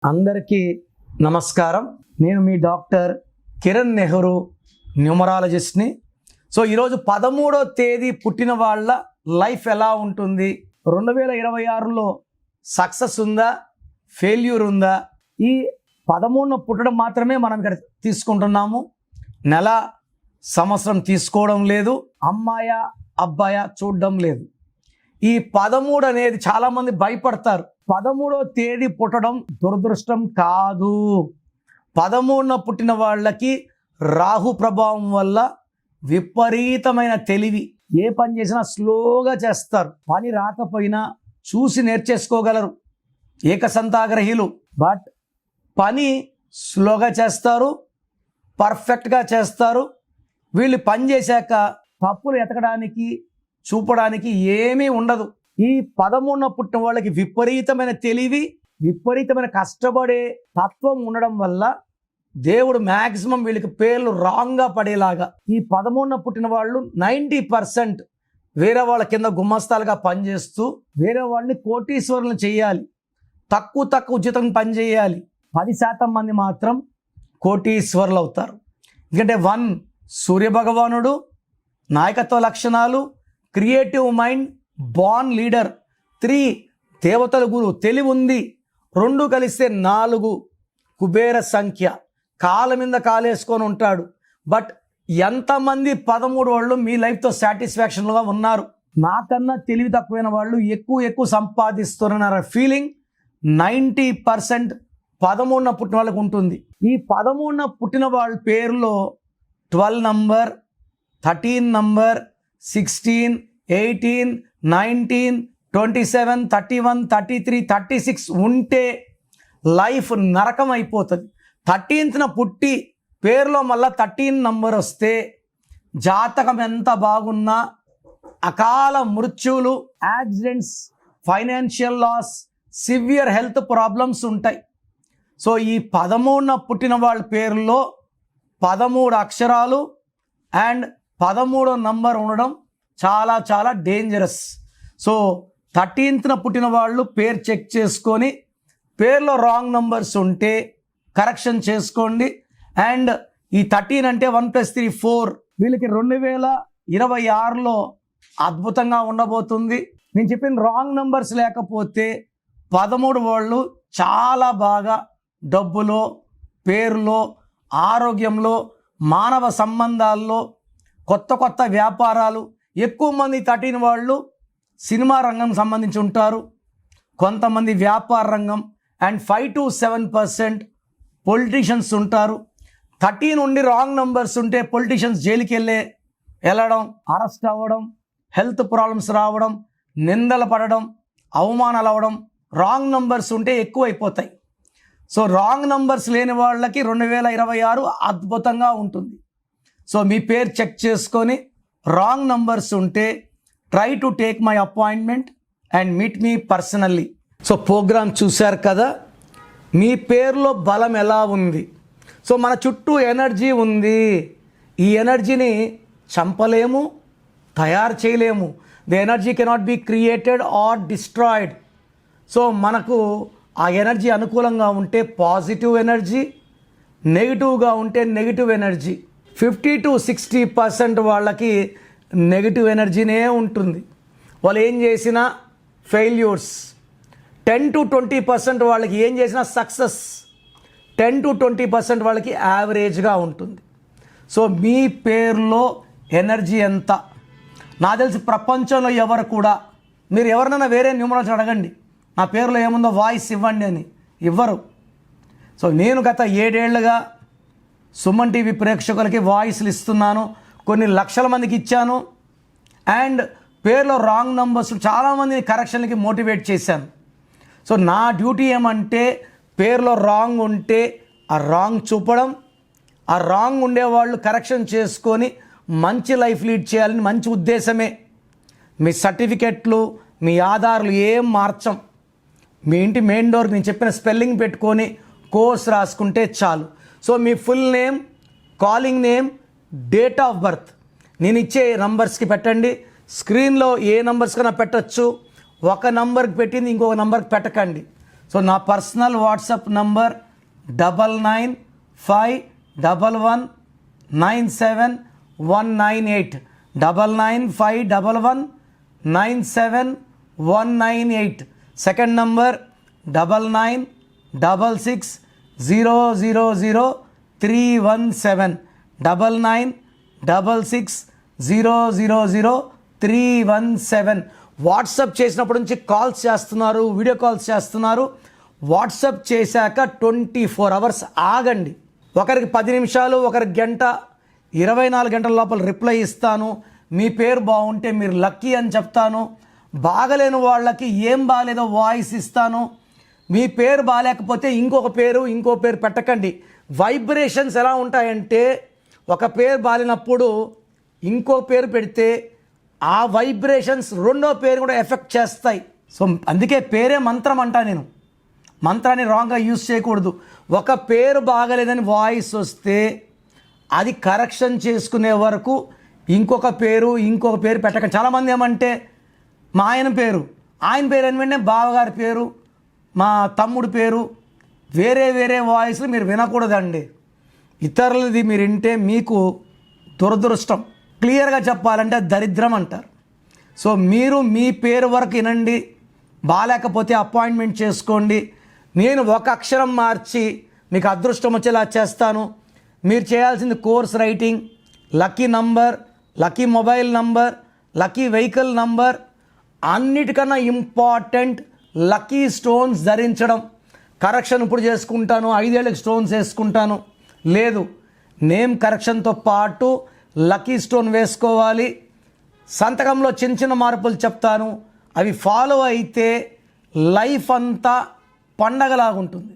అందరికీ నమస్కారం. నేను మీ డాక్టర్ కిరణ్ నెహ్రూ, న్యూమరాలజిస్ట్ని. సో ఈరోజు 13వ తేదీ పుట్టిన వాళ్ళ లైఫ్ ఎలా ఉంటుంది, 2026లో సక్సెస్ ఉందా, ఫెయిల్యూర్ ఉందా, ఈ 13న పుట్టడం మాత్రమే మనం ఇక్కడ తీసుకుంటున్నాము. నెల సంవత్సరం తీసుకోవడం లేదు, అమ్మాయ అబ్బాయ చూడడం లేదు. ఈ 13 అనేది చాలామంది భయపడతారు. 13వ తేదీ పుట్టడం దురదృష్టం కాదు. 13న పుట్టిన వాళ్ళకి రాహు ప్రభావం వల్ల విపరీతమైన తెలివి, ఏ పని చేసినా స్లోగా చేస్తారు. పని రాకపోయినా చూసి నేర్చేసుకోగలరు, ఏకసంతాగ్రహీలు. బట్ పని స్లోగా చేస్తారు, పర్ఫెక్ట్గా చేస్తారు. వీళ్ళు పని చేశాక తప్పులు ఎతకడానికి చూపడానికి ఏమీ ఉండదు. ఈ 13న పుట్టిన వాళ్ళకి విపరీతమైన తెలివి, విపరీతమైన కష్టపడే తత్వం ఉండడం వల్ల దేవుడు మ్యాక్సిమం వీళ్ళకి పేర్లు రాంగ్గా పడేలాగా, ఈ 13న పుట్టిన వాళ్ళు 90% వేరే వాళ్ళ కింద గుమ్మస్తాలుగా పనిచేస్తూ వేరే వాళ్ళని కోటీశ్వరులను చేయాలి, తక్కువ ఉచితం పని చేయాలి. 10% మంది మాత్రం కోటీశ్వరులు అవుతారు. ఎందుకంటే 1 సూర్యభగవానుడు, నాయకత్వ లక్షణాలు, క్రియేటివ్ మైండ్, బార్న్ లీడర్. 3 దేవతల గురువు, తెలివి ఉంది. 2 కలిస్తే 4 కుబేర సంఖ్య, కాళ్ళ మీద కాలేసుకొని ఉంటాడు. బట్ ఎంతమంది 13 వాళ్ళు మీ లైఫ్తో సాటిస్ఫాక్షన్గా ఉన్నారు? నాకన్నా తెలివి తక్కువైన వాళ్ళు ఎక్కువ సంపాదిస్తున్నారు ఫీలింగ్ 90% 13న పుట్టిన వాళ్ళకు ఉంటుంది. ఈ 13న పుట్టిన వాళ్ళ పేరులో 12 నంబర్, 13 నంబర్, 16, 18, 19, 27, 31, 33, 36 ఉంటే లైఫ్ నరకం అయిపోతుంది. 13న పుట్టి పేరులో మళ్ళీ 13 నంబర్ వస్తే జాతకం ఎంత బాగున్నా అకాల మృత్యువులు, accidents, financial loss, severe health problems ఉంటాయి. సో ఈ 13న పుట్టిన వాళ్ళ పేరులో 13 అక్షరాలు అండ్ 13వ నంబర్ ఉండడం చాలా డేంజరస్. సో 13న పుట్టిన వాళ్ళు పేరు చెక్ చేసుకొని పేర్లో రాంగ్ నంబర్స్ ఉంటే కరెక్షన్ చేసుకోండి. అండ్ ఈ 13 అంటే 1 + 3 4. వీళ్ళకి 2026లో అద్భుతంగా ఉండబోతుంది. నేను చెప్పిన రాంగ్ నంబర్స్ లేకపోతే 13 వాళ్ళు చాలా బాగా డబ్బులో, పేరులో, ఆరోగ్యంలో, మానవ సంబంధాల్లో, కొత్త వ్యాపారాలు. ఎక్కువ మంది 13 వాళ్ళు సినిమా రంగం సంబంధించి ఉంటారు, కొంతమంది వ్యాపార రంగం. అండ్ 5 to 7% పొలిటీషియన్స్ ఉంటారు. 13 ఉండి రాంగ్ నంబర్స్ ఉంటే పొలిటీషియన్స్ జైలుకి వెళ్ళడం, అరెస్ట్ అవ్వడం, హెల్త్ ప్రాబ్లమ్స్ రావడం, నిందలు పడడం, అవమానాలు అవ్వడం. రాంగ్ నంబర్స్ ఉంటే ఎక్కువ అయిపోతాయి. సో రాంగ్ నంబర్స్ లేని వాళ్ళకి 2026 అద్భుతంగా ఉంటుంది. సో మీ పేరు చెక్ చేసుకొని రాంగ్ నంబర్స్ ఉంటే try to take my appointment and meet me personally. So programme చూశారు కదా, మీ పేరులో బలం ఎలా ఉంది. సో మన చుట్టూ ఎనర్జీ ఉంది. ఈ ఎనర్జీని చంపలేము, తయారు చేయలేము. The energy cannot be created or destroyed. So మనకు ఆ ఎనర్జీ అనుకూలంగా ఉంటే పాజిటివ్ ఎనర్జీ, నెగిటివ్గా ఉంటే నెగిటివ్ ఎనర్జీ. 50 to 60% వాళ్ళకి నెగిటివ్ ఎనర్జీనే ఉంటుంది. వాళ్ళు ఏం చేసినా ఫెయిల్యూర్స్. 10 to 20% వాళ్ళకి ఏం చేసినా సక్సెస్. 10 to 20% వాళ్ళకి యావరేజ్గా ఉంటుంది. సో మీ పేరులో ఎనర్జీ ఎంత? నాకు తెలిసి ప్రపంచంలో ఎవరు కూడా, మీరు ఎవరినైనా వేరే న్యూమరాలజీ అడగండి, నా పేరులో ఏముందో వాయిస్ ఇవ్వండి అని, ఇవ్వరు. సో నేను గత 7 ఏళ్లుగా సుమన్ టీవీ ప్రేక్షకులకి వాయిస్లు ఇస్తున్నాను, కొన్ని లక్షల మందికి ఇచ్చాను. అండ్ పేరులో రాంగ్ నంబర్స్ చాలామందిని కరెక్షన్లకి మోటివేట్ చేశాను. సో నా డ్యూటీ ఏమంటే పేరులో రాంగ్ ఉంటే ఆ రాంగ్ చూపడం, ఆ రాంగ్ ఉండేవాళ్ళు కరెక్షన్ చేసుకొని మంచి లైఫ్ లీడ్ చేయాలని మంచి ఉద్దేశమే. మీ సర్టిఫికెట్లు, మీ ఆధార్లు ఏం మార్చం. మీ ఇంటి మెయిన్ డోర్కి నేను చెప్పిన స్పెల్లింగ్ పెట్టుకొని కోర్స్ రాసుకుంటే చాలు. So me full name, calling name, date of birth నేను ఇచ్చే నంబర్స్కి పెట్టండి. స్క్రీన్లో ఏ నంబర్స్ కన్నా పెట్టచ్చు. ఒక నంబర్కి పెట్టింది ఇంకొక నంబర్కి పెట్టకండి. సో నా personal WhatsApp number 9951197198 9951197198. Second number 9966000317 9966000317. WhatsApp చేసినప్పటి నుంచి కాల్స్ చేస్తున్నారు, వీడియో కాల్స్ చేస్తున్నారు. వాట్సాప్ చేశాక 24 అవర్స్ ఆగండి. ఒకరికి 10 నిమిషాలు, ఒకరికి గంట, 24 గంటల లోపల రిప్లై ఇస్తాను. మీ పేరు బాగుంటే మీరు లక్కీ అని చెప్తాను. బాగలేని వాళ్ళకి ఏం బాగాలేదో వాయిస్ ఇస్తాను. మీ పేరు బాగాలేకపోతే ఇంకో పేరు పెట్టకండి. వైబ్రేషన్స్ ఎలా ఉంటాయంటే, ఒక పేరు బాగాలేనప్పుడు ఇంకో పేరు పెడితే ఆ వైబ్రేషన్స్ రెండో పేరు కూడా ఎఫెక్ట్ చేస్తాయి. సో అందుకే పేరే మంత్రం అంటా నేను. మంత్రాన్ని రాంగ్గా యూజ్ చేయకూడదు. ఒక పేరు బాగలేదని వాయిస్ వస్తే అది కరెక్షన్ చేసుకునే వరకు ఇంకొక పేరు పెట్టకండి. చాలామంది ఏమంటే మా ఆయన పేరు అని వెంటనే బావగారి పేరు, మా తమ్ముడు పేరు, వేరే వాయిస్లు మీరు వినకూడదండి. ఇతరులది మీరు వింటే మీకు దురదృష్టం. క్లియర్గా చెప్పాలంటే దరిద్రం అంటారు. సో మీరు మీ పేరు వరకు వినండి. బాగాలేకపోతే అపాయింట్మెంట్ చేసుకోండి. నేను ఒక అక్షరం మార్చి మీకు అదృష్టం వచ్చేలా చేస్తాను. మీరు చేయాల్సింది course writing, lucky number, lucky mobile number, lucky vehicle number, అన్నిటికన్నా ఇంపార్టెంట్ లక్కీ స్టోన్స్ ధరించడం. కరెక్షన్ ఇప్పుడు చేసుకుంటాను, 5 ఏళ్ళకి స్టోన్స్ వేసుకుంటాను లేదు. నేమ్ కరెక్షన్తో పాటు లక్కీ స్టోన్ వేసుకోవాలి. సంతకంలో చిన్న మార్పులు చెప్తాను. అవి ఫాలో అయితే లైఫ్ అంతా పండగలాగుంటుంది.